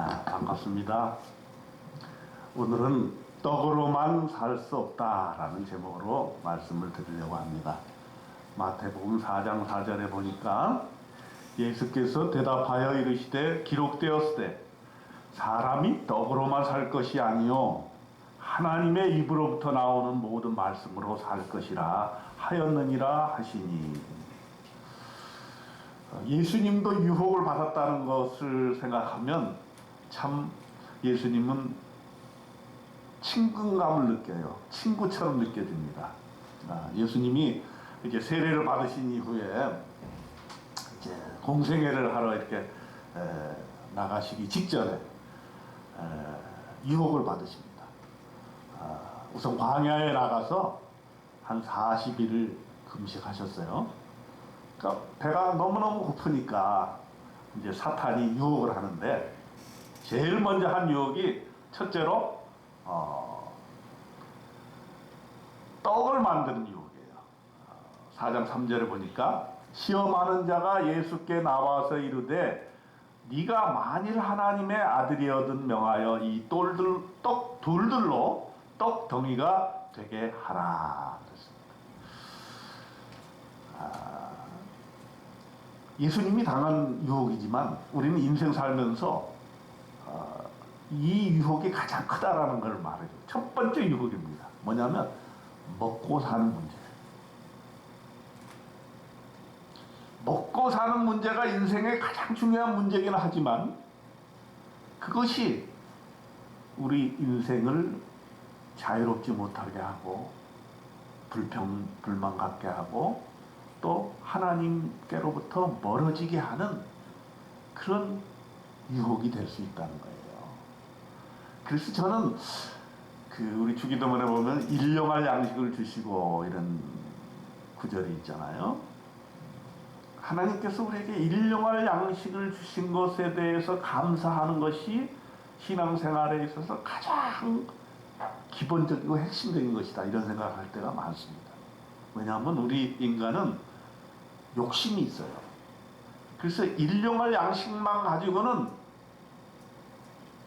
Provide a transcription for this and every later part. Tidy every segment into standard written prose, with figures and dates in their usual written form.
반갑습니다. 오늘은 떡으로만 살 수 없다라는 제목으로 말씀을 드리려고 합니다. 마태복음 4장 4절에 보니까 예수께서 대답하여 이르시되 기록되었으되 사람이 떡으로만 살 것이 아니요 하나님의 입으로부터 나오는 모든 말씀으로 살 것이라 하였느니라 하시니, 예수님도 유혹을 받았다는 것을 생각하면 참 예수님은 친근감을 느껴요. 친구처럼 느껴집니다. 예수님이 이제 세례를 받으신 이후에 이제 공생애를 하러 이렇게 나가시기 직전에 유혹을 받으십니다. 우선 광야에 나가서 한 40일을 금식하셨어요. 그러니까 배가 너무너무 고프니까 이제 사탄이 유혹을 하는데, 제일 먼저 한 유혹이 첫째로 떡을 만드는 유혹이에요. 4장 3절에 보니까 시험하는 자가 예수께 나와서 이르되 네가 만일 하나님의 아들이어든 명하여 이 돌들로 떡덩이가 되게 하라 그랬습니다. 예수님이 당한 유혹이지만 우리는 인생 살면서 이 유혹이 가장 크다라는 걸 말해요. 첫 번째 유혹입니다. 뭐냐면 먹고 사는 문제. 먹고 사는 문제가 인생의 가장 중요한 문제이긴 하지만 그것이 우리 인생을 자유롭지 못하게 하고 불만 갖게 하고 또 하나님께로부터 멀어지게 하는 그런 유혹이 될 수 있다는 거예요. 그래서 저는 우리 주기도문에 보면 일용할 양식을 주시고 이런 구절이 있잖아요. 하나님께서 우리에게 일용할 양식을 주신 것에 대해서 감사하는 것이 신앙생활에 있어서 가장 기본적이고 핵심적인 것이다, 이런 생각을 할 때가 많습니다. 왜냐하면 우리 인간은 욕심이 있어요. 그래서 일용할 양식만 가지고는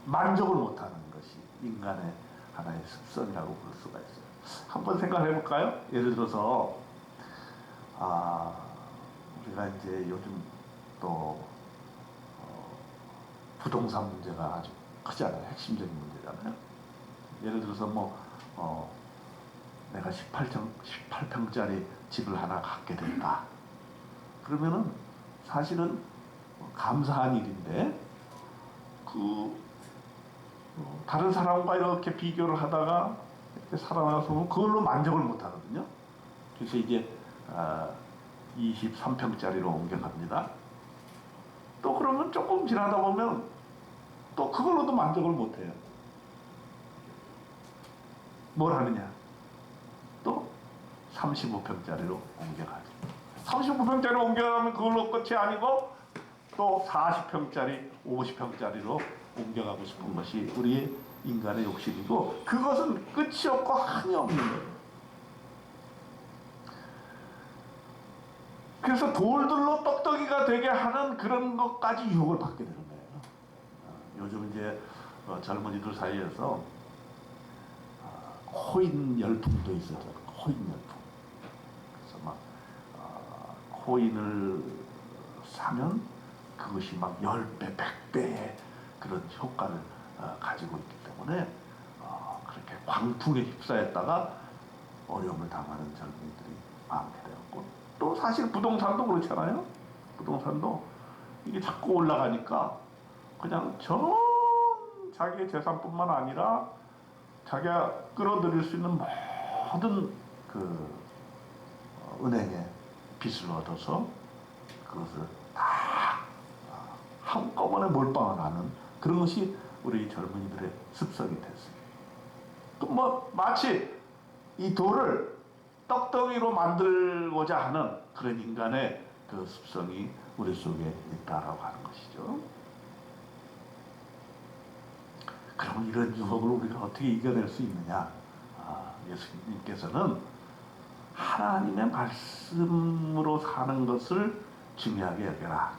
만족을 못하는 것이 인간의 하나의 습성이라고 볼 수가 있어요. 한번 생각해 볼까요? 예를 들어서 우리가 이제 요즘 또 부동산 문제가 아주 크잖아요. 핵심적인 문제잖아요. 예를 들어서 내가 18평짜리 집을 하나 갖게 된다. 그러면은 사실은 감사한 일인데 다른 사람과 이렇게 비교를 하다가 이렇게 살아나서 보면 그걸로 만족을 못 하거든요. 그래서 이제 23평짜리로 옮겨갑니다. 또 그러면 조금 지나다 보면 또 그걸로도 만족을 못 해요. 뭘 하느냐? 또 35평짜리로 옮겨가죠. 35평짜리로 옮겨가면 그걸로 끝이 아니고 또 40평짜리, 50평짜리로 옮겨가고 싶은 것이 우리의 인간의 욕심이고, 그것은 끝이 없고 한이 없는 거예요. 그래서 돌들로 떡떡이가 되게 하는 그런 것까지 유혹을 받게 되는 거예요. 요즘 이제 젊은이들 사이에서 코인 열풍도 있어요. 코인 열풍. 그래서 막 코인을 사면 그것이 막 10배, 100배의 그런 효과를 가지고 있기 때문에 그렇게 광풍에 휩싸였다가 어려움을 당하는 젊은이들이 많게 되었고, 또 사실 부동산도 그렇잖아요. 부동산도 이게 자꾸 올라가니까 그냥 전 자기의 재산뿐만 아니라 자기가 끌어들일 수 있는 모든 은행에 빚을 얻어서 그것을 다 한꺼번에 몰빵을 하는 그런 것이 우리 젊은이들의 습성이 됐어요. 마치 이 돌을 떡덩이로 만들고자 하는 그런 인간의 그 습성이 우리 속에 있다라고 하는 것이죠. 그럼 이런 유혹을 우리가 어떻게 이겨낼 수 있느냐? 예수님께서는 하나님의 말씀으로 사는 것을 중요하게 여겨라.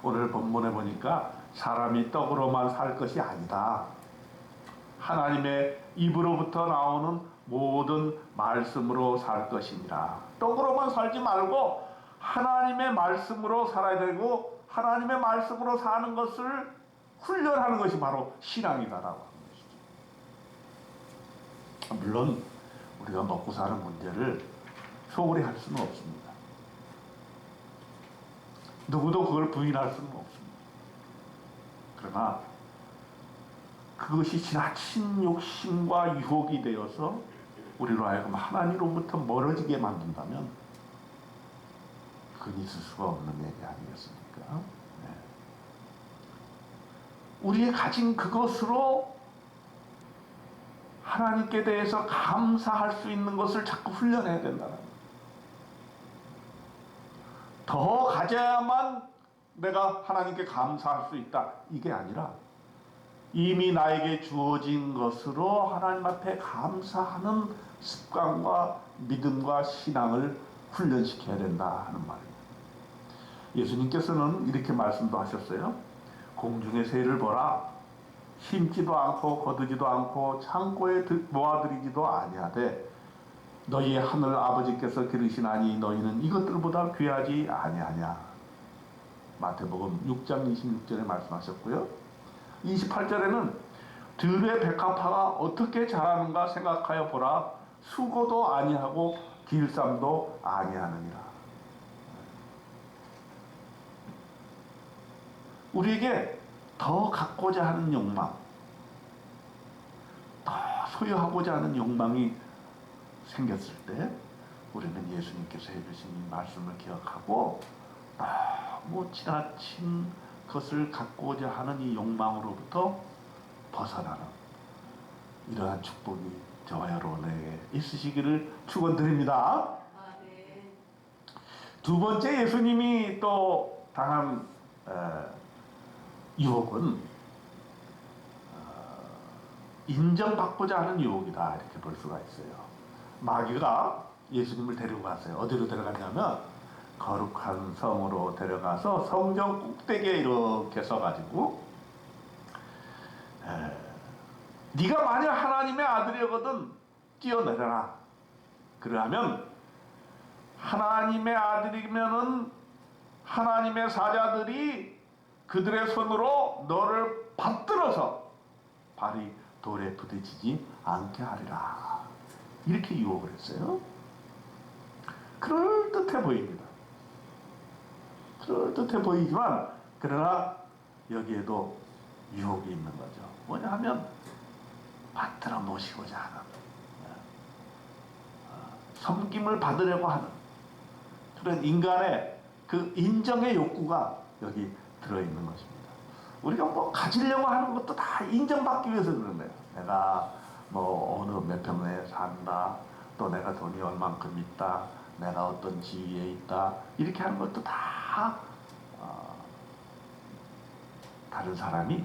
오늘 본문에 보니까 사람이 떡으로만 살 것이 아니다. 하나님의 입으로부터 나오는 모든 말씀으로 살 것이니라. 떡으로만 살지 말고 하나님의 말씀으로 살아야 되고 하나님의 말씀으로 사는 것을 훈련하는 것이 바로 신앙이다라고 하는 것이죠. 물론 우리가 먹고 사는 문제를 소홀히 할 수는 없습니다. 누구도 그걸 부인할 수는 없습니다. 그러나 그것이 지나친 욕심과 유혹이 되어서 우리로 하여금 하나님으로부터 멀어지게 만든다면 그건 있을 수가 없는 얘기 아니겠습니까? 네. 우리의 가진 그것으로 하나님께 대해서 감사할 수 있는 것을 자꾸 훈련해야 된다는 거예요. 더 가져야만 내가 하나님께 감사할 수 있다. 이게 아니라 이미 나에게 주어진 것으로 하나님 앞에 감사하는 습관과 믿음과 신앙을 훈련시켜야 된다 하는 말입니다. 예수님께서는 이렇게 말씀도 하셨어요. 공중의 새를 보라. 심지도 않고 거두지도 않고 창고에 모아들이지도 아니하되 너희의 하늘 아버지께서 기르시나니 너희는 이것들보다 귀하지 아니하냐. 마태복음 6장 26절에 말씀하셨고요. 28절에는 들의 백합화가 어떻게 자라는가 생각하여 보라. 수고도 아니하고 길쌈도 아니하느니라. 우리에게 더 갖고자 하는 욕망, 더 소유하고자 하는 욕망이 생겼을 때 우리는 예수님께서 해주신 이 말씀을 기억하고 너무 지나친 것을 갖고자 하는 이 욕망으로부터 벗어나는 이러한 축복이 저와 여러분에게 있으시기를 축원드립니다. 네. 두 번째 예수님이 또 당한 유혹은 인정받고자 하는 유혹이다 이렇게 볼 수가 있어요. 마귀가 예수님을 데리고 갔어요. 어디로 데려갔냐면 거룩한 성으로 데려가서 성전 꼭대기에 이렇게 서가지고 네가 만약 하나님의 아들이거든 뛰어내려라. 그러면 하나님의 아들이면은 하나님의 사자들이 그들의 손으로 너를 받들어서 발이 돌에 부딪히지 않게 하리라. 이렇게 유혹을 했어요. 그럴듯해 보입니다. 그럴듯해 보이지만 그러나 여기에도 유혹이 있는 거죠. 뭐냐 하면 받들어 모시고자 하는 섬김을 받으려고 하는 그런 인간의 그 인정의 욕구가 여기 들어있는 것입니다. 우리가 뭐 가지려고 하는 것도 다 인정받기 위해서 그런 거예요. 내가 뭐 어느 몇 평에 산다, 또 내가 돈이 얼만큼 있다, 내가 어떤 지위에 있다, 이렇게 하는 것도 다 다른 사람이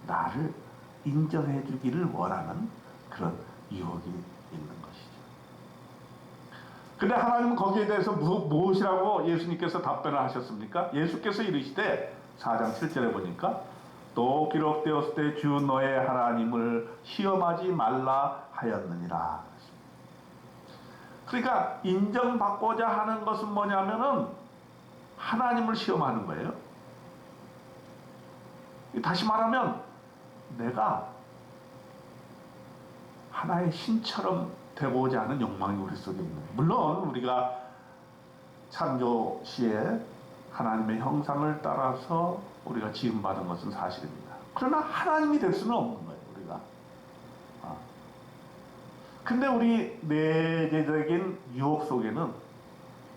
나를 인정해 주기를 원하는 그런 유혹이 있는 것이죠. 근데 하나님은 거기에 대해서 무엇이라고 예수님께서 답변을 하셨습니까? 예수께서 이르시되 4장 7절에 보니까 또 기록되었을 때 주 너의 하나님을 시험하지 말라 하였느니라. 그러니까 인정받고자 하는 것은 뭐냐면은 하나님을 시험하는 거예요. 다시 말하면 내가 하나의 신처럼 되고자 하는 욕망이 우리 속에 있는 거예요. 물론 우리가 창조 시에 하나님의 형상을 따라서 우리가 지음받은 것은 사실입니다. 그러나 하나님이 될 수는 없는 거예요, 우리가. 근데 우리 내재적인 유혹 속에는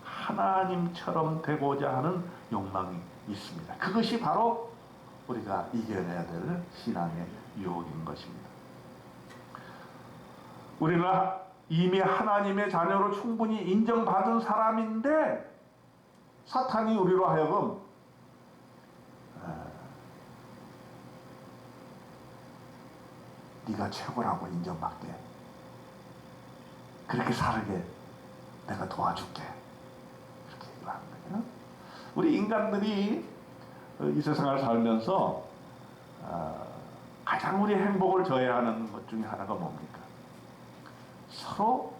하나님처럼 되고자 하는 욕망이 있습니다. 그것이 바로 우리가 이겨내야 될 신앙의 유혹인 것입니다. 우리는 이미 하나님의 자녀로 충분히 인정받은 사람인데 사탄이 우리로 하여금 네가 최고라고 인정받게, 그렇게 살게 내가 도와줄게, 그렇게 얘기를 하는 거예요. 우리 인간들이 이 세상을 살면서 가장 우리 행복을 저해하는 것 중에 하나가 뭡니까? 서로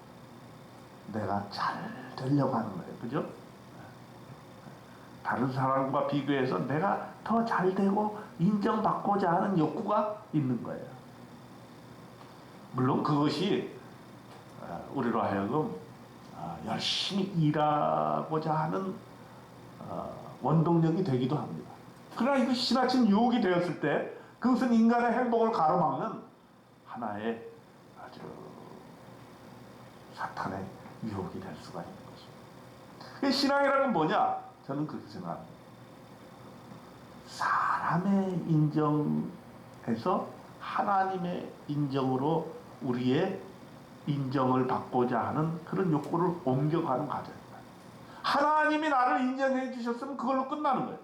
내가 잘 되려고 하는 거예요. 그죠? 다른 사람과 비교해서 내가 더 잘 되고 인정받고자 하는 욕구가 있는 거예요. 물론 그것이 우리로 하여금 열심히 일하고자 하는 원동력이 되기도 합니다. 그러나 이것이 지나친 유혹이 되었을 때 그것은 인간의 행복을 가로막는 하나의 아주 사탄의 유혹이 될 수가 있는 것입니다. 신앙이라는 건 뭐냐? 저는 그렇게 생각합니다. 사람의 인정에서 하나님의 인정으로 우리의 인정을 받고자 하는 그런 욕구를 옮겨가는 과정입니다. 하나님이 나를 인정해 주셨으면 그걸로 끝나는 거예요.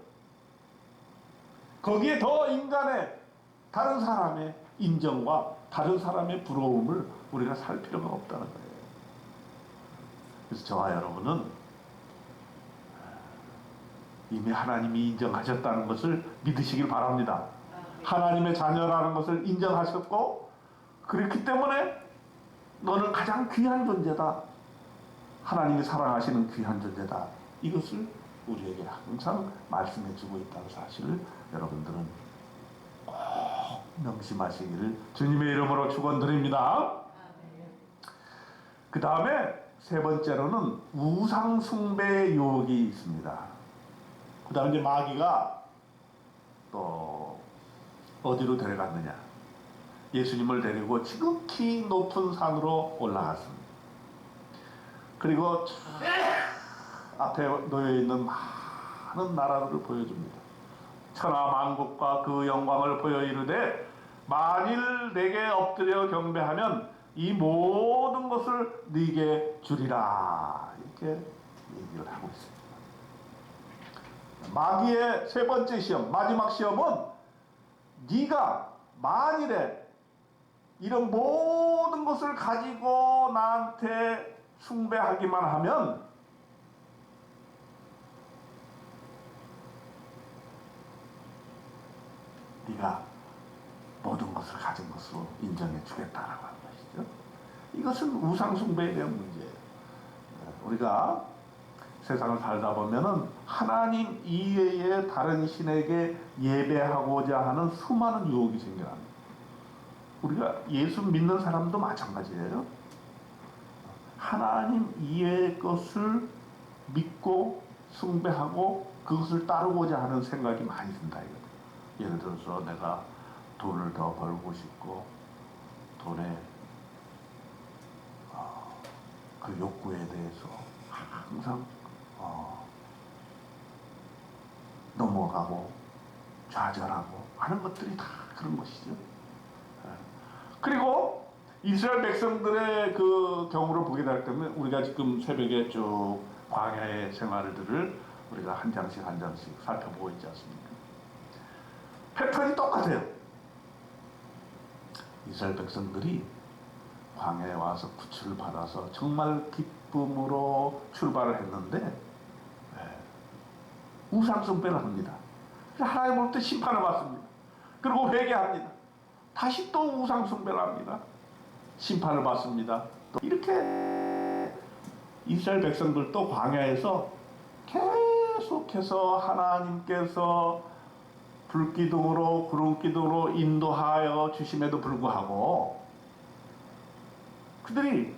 거기에 더 인간의 다른 사람의 인정과 다른 사람의 부러움을 우리가 살 필요가 없다는 거예요. 그래서 저와 여러분은 이미 하나님이 인정하셨다는 것을 믿으시길 바랍니다. 하나님의 자녀라는 것을 인정하셨고 그렇기 때문에 너는 가장 귀한 존재다. 하나님이 사랑하시는 귀한 존재다. 이것을 우리에게 항상 말씀해주고 있다는 사실을 여러분들은 꼭 명심하시기를 주님의 이름으로 축원드립니다. 그 다음에 세 번째로는 우상 숭배의 유혹이 있습니다. 그 다음에 이제 마귀가 또 어디로 데려갔느냐? 예수님을 데리고 지극히 높은 산으로 올라갔습니다. 그리고 앞에 놓여있는 많은 나라들을 보여줍니다. 천하만국과 그 영광을 보여 이르되 만일 내게 엎드려 경배하면 이 모든 것을 네게 주리라. 이렇게 얘기를 하고 있습니다. 마귀의 세 번째 시험, 마지막 시험은 네가 만일에 이런 모든 것을 가지고 나한테 숭배하기만 하면 네가 모든 것을 가진 것으로 인정해 주겠다라고 하는 것이죠. 이것은 우상 숭배에 대한 문제예요. 우리가 세상을 살다 보면은 하나님 이외의 다른 신에게 예배하고자 하는 수많은 유혹이 생겨납니다. 우리가 예수 믿는 사람도 마찬가지예요. 하나님 이외의 것을 믿고 숭배하고 그것을 따르고자 하는 생각이 많이 든다 이거예요. 예를 들어서 내가 돈을 더 벌고 싶고 돈의 그 욕구에 대해서 항상 넘어가고 좌절하고 하는 것들이 다 그런 것이죠. 그리고 이스라엘 백성들의 그 경우를 보게 될 때면 우리가 지금 새벽에 쭉 광야의 생활들을 우리가 한 장씩 한 장씩 살펴보고 있지 않습니까? 패턴이 똑같아요. 이스라엘 백성들이 광야에 와서 구출을 받아서 정말 기쁨으로 출발을 했는데 우상숭배를 합니다. 하나님으로부터 심판을 받습니다. 그리고 회개합니다. 다시 또 우상숭배를 합니다. 심판을 받습니다. 또 이렇게 이스라엘 백성들도 광야에서 계속해서 하나님께서 불기둥으로 구름기둥으로 인도하여 주심에도 불구하고 그들이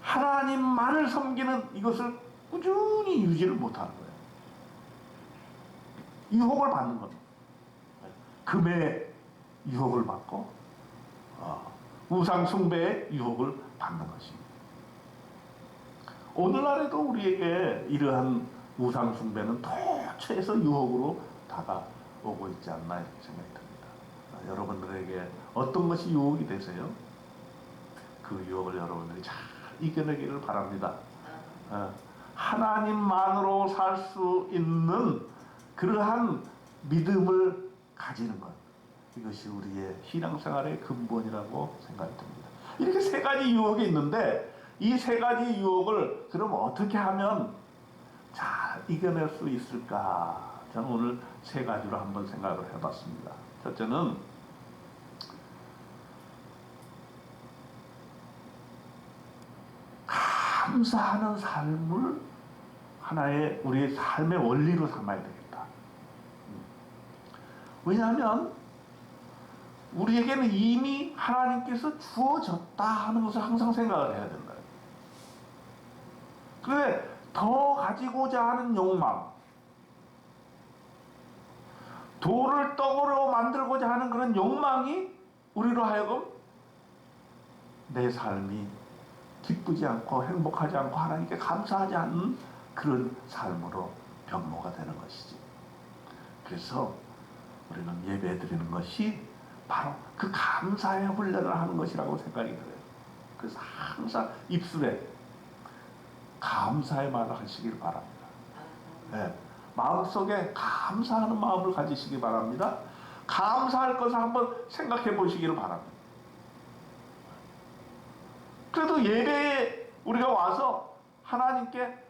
하나님만을 섬기는 이것을 꾸준히 유지를 못하는 거예요. 유혹을 받는 겁니다. 금의 유혹을 받고 우상 숭배의 유혹을 받는 것입니다. 오늘날에도 우리에게 이러한 우상 숭배는 도처에서 유혹으로 다가오고 있지 않나 이렇게 생각이 듭니다. 여러분들에게 어떤 것이 유혹이 되세요? 그 유혹을 여러분들이 잘 이겨내기를 바랍니다. 하나님만으로 살 수 있는 그러한 믿음을 가지는 것, 이것이 우리의 신앙생활의 근본이라고 생각이 듭니다. 이렇게 세 가지 유혹이 있는데 이 세 가지 유혹을 그럼 어떻게 하면 잘 이겨낼 수 있을까? 저는 오늘 세 가지로 한번 생각을 해봤습니다. 첫째는 감사하는 삶을 하나의 우리의 삶의 원리로 삼아야 되겠다. 왜냐하면 우리에게는 이미 하나님께서 주어졌다 하는 것을 항상 생각을 해야 된다. 그런데 더 가지고자 하는 욕망, 돌을 떡으로 만들고자 하는 그런 욕망이 우리로 하여금 내 삶이 기쁘지 않고 행복하지 않고 하나님께 감사하지 않는 그런 삶으로 변모가 되는 것이지. 그래서 우리는 예배 드리는 것이 바로 그 감사의 훈련을 하는 것이라고 생각이 들어요. 그래서 항상 입술에 감사의 말을 하시길 바랍니다. 네. 마음속에 감사하는 마음을 가지시기 바랍니다. 감사할 것을 한번 생각해 보시기를 바랍니다. 그래도 예배에 우리가 와서 하나님께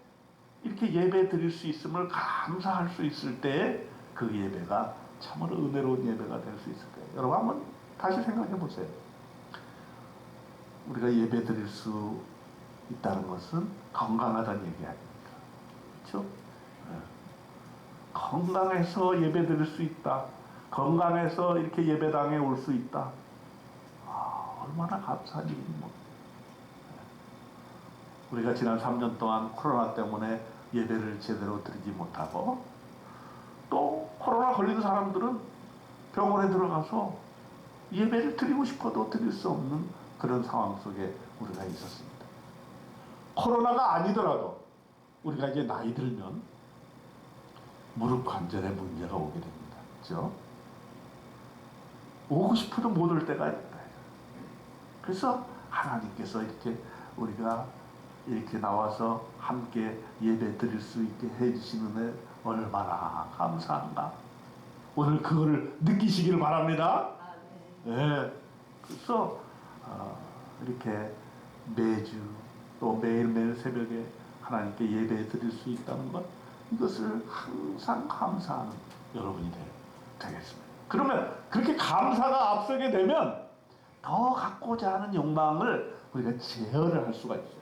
이렇게 예배 드릴 수 있음을 감사할 수 있을 때 그 예배가 참으로 은혜로운 예배가 될 수 있을 거예요. 여러분 한번 다시 생각해 보세요. 우리가 예배 드릴 수 있다는 것은 건강하다는 얘기 아닙니까? 그렇죠? 네. 건강해서 예배 드릴 수 있다. 건강해서 이렇게 예배당에 올 수 있다. 얼마나 감사한 일입니까? 우리가 지난 3년 동안 코로나 때문에 예배를 제대로 드리지 못하고 또 코로나 걸린 사람들은 병원에 들어가서 예배를 드리고 싶어도 드릴 수 없는 그런 상황 속에 우리가 있었습니다. 코로나가 아니더라도 우리가 이제 나이 들면 무릎 관절에 문제가 오게 됩니다. 그렇죠? 오고 싶어도 못 올 때가 있다. 그래서 하나님께서 이렇게 우리가 이렇게 나와서 함께 예배 드릴 수 있게 해주시는 애 얼마나 감사한가. 오늘 그거를 느끼시기를 바랍니다. 네. 그래서 이렇게 매주 또 매일매일 새벽에 하나님께 예배 드릴 수 있다는 것, 이것을 항상 감사하는 여러분이 되겠습니다. 그러면 그렇게 감사가 앞서게 되면 더 갖고자 하는 욕망을 우리가 제어를 할 수가 있어요.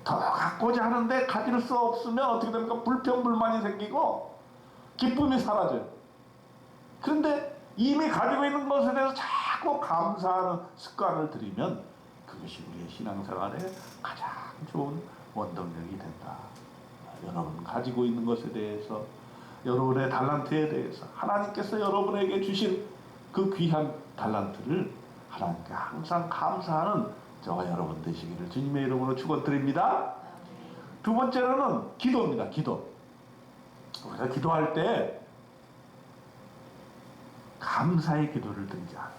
더 갖고자 하는데 가질 수 없으면 어떻게 됩니까? 불평불만이 생기고 기쁨이 사라져요. 그런데 이미 가지고 있는 것에 대해서 자꾸 감사하는 습관을 들이면 그것이 우리의 신앙생활에 가장 좋은 원동력이 된다. 여러분 가지고 있는 것에 대해서, 여러분의 달란트에 대해서 하나님께서 여러분에게 주신 그 귀한 달란트를 하나님께 항상 감사하는 저와 여러분 되시기를 주님의 이름으로 축원드립니다. 두 번째로는 기도입니다. 기도. 우리가 기도할 때 감사의 기도를 드리지 않아요.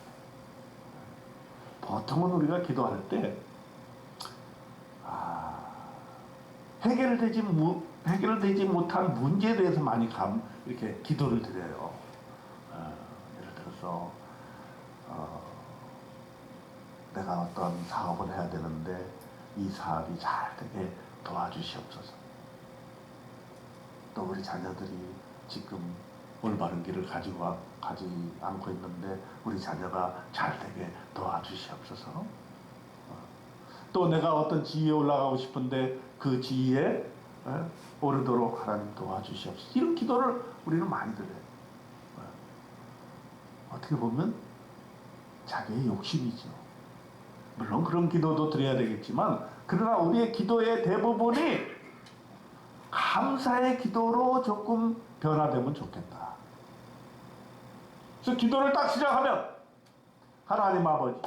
보통은 우리가 기도할 때 해결되지 못한 문제에 대해서 많이 이렇게 기도를 드려요. 예를 들어서 내가 어떤 사업을 해야 되는데 이 사업이 잘 되게 도와주시옵소서. 또 우리 자녀들이 지금 올바른 길을 가지 않고 있는데 우리 자녀가 잘 되게 도와주시옵소서. 또 내가 어떤 지위에 올라가고 싶은데 그 지위에 오르도록 하나님 도와주시옵소서. 이런 기도를 우리는 많이 드려요. 어떻게 보면 자기의 욕심이죠. 물론 그런 기도도 드려야 되겠지만, 그러나 우리의 기도의 대부분이 감사의 기도로 조금 변화되면 좋겠다. 그래서 기도를 딱 시작하면 하나님 아버지,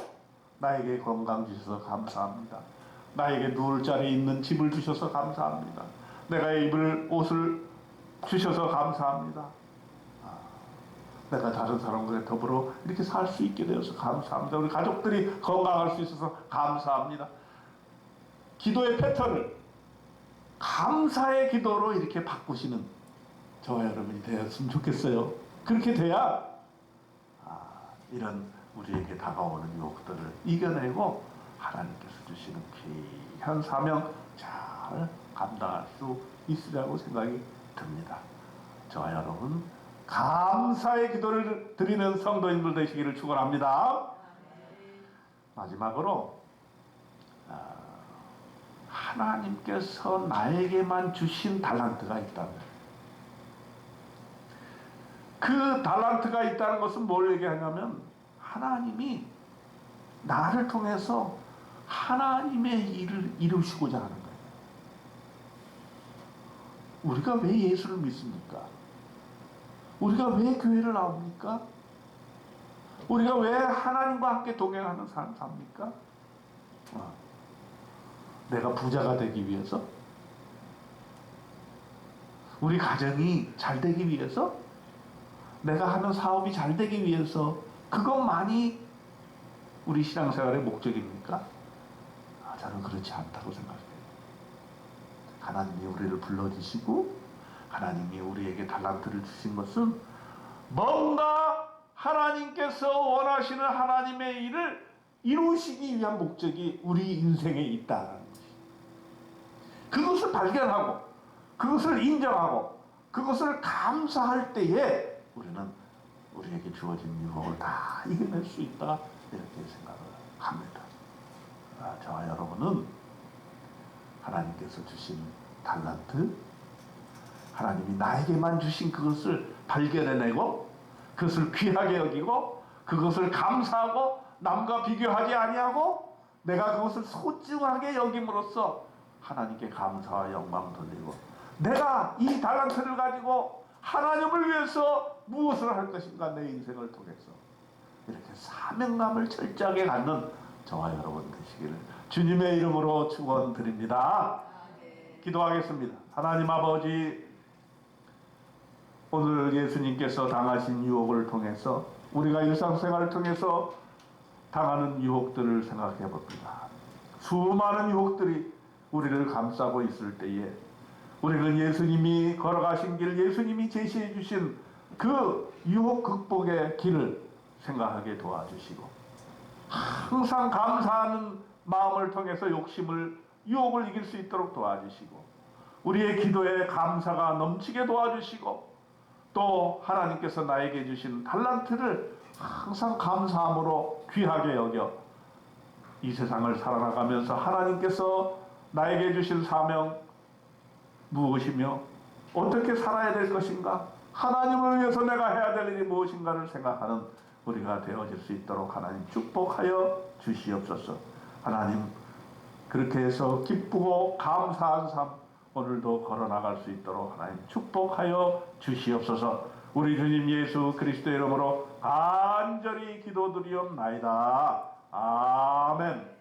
나에게 건강 주셔서 감사합니다. 나에게 누울 자리에 있는 집을 주셔서 감사합니다. 내가 입을 옷을 주셔서 감사합니다. 내가 다른 사람과 더불어 이렇게 살 수 있게 되어서 감사합니다. 우리 가족들이 건강할 수 있어서 감사합니다. 기도의 패턴을 감사의 기도로 이렇게 바꾸시는 저와 여러분이 되었으면 좋겠어요. 그렇게 돼야 이런 우리에게 다가오는 유혹들을 이겨내고 하나님께서 주시는 귀한 사명 잘 감당할 수 있으리라고 생각이 듭니다. 저와 여러분 감사의 기도를 드리는 성도인들 되시기를 축원합니다. 마지막으로 하나님께서 나에게만 주신 달란트가 있다면, 그 달란트가 있다는 것은 뭘 얘기하냐면 하나님이 나를 통해서 하나님의 일을 이루시고자 하는 거예요. 우리가 왜 예수를 믿습니까? 우리가 왜 교회를 나옵니까? 우리가 왜 하나님과 함께 동행하는 삶 삽니까? 내가 부자가 되기 위해서? 우리 가정이 잘 되기 위해서? 내가 하는 사업이 잘 되기 위해서? 그것만이 우리 신앙생활의 목적입니까? 저는 그렇지 않다고 생각해요. 하나님이 우리를 불러주시고 하나님이 우리에게 달란트를 주신 것은 뭔가 하나님께서 원하시는 하나님의 일을 이루시기 위한 목적이 우리 인생에 있다는 것이, 그것을 발견하고 그것을 인정하고 그것을 감사할 때에 우리는 우리에게 주어진 유혹을 다 이겨낼 수 있다, 이렇게 생각을 합니다. 저와 여러분은 하나님께서 주신 달란트, 하나님이 나에게만 주신 그것을 발견해내고 그것을 귀하게 여기고 그것을 감사하고 남과 비교하지 아니하고 내가 그것을 소중하게 여김으로써 하나님께 감사와 영광 돌리고, 내가 이 달란트를 가지고 하나님을 위해서 무엇을 할 것인가, 내 인생을 통해서 이렇게 사명감을 철저하게 갖는 저와 여러분 되시기를 주님의 이름으로 축원드립니다. 기도하겠습니다. 하나님 아버지, 오늘 예수님께서 당하신 유혹을 통해서 우리가 일상생활을 통해서 당하는 유혹들을 생각해 봅니다. 수많은 유혹들이 우리를 감싸고 있을 때에 우리는 예수님이 걸어가신 길, 예수님이 제시해 주신 그 유혹 극복의 길을 생각하게 도와주시고, 항상 감사하는 마음을 통해서 유혹을 이길 수 있도록 도와주시고, 우리의 기도에 감사가 넘치게 도와주시고, 또 하나님께서 나에게 주신 달란트를 항상 감사함으로 귀하게 여겨 이 세상을 살아나가면서 하나님께서 나에게 주신 사명 무엇이며 어떻게 살아야 될 것인가, 하나님을 위해서 내가 해야 될 일이 무엇인가를 생각하는 우리가 되어질 수 있도록 하나님 축복하여 주시옵소서. 하나님, 그렇게 해서 기쁘고 감사한 삶 오늘도 걸어나갈 수 있도록 하나님 축복하여 주시옵소서. 우리 주님 예수 그리스도의 이름으로 간절히 기도드리옵나이다. 아멘.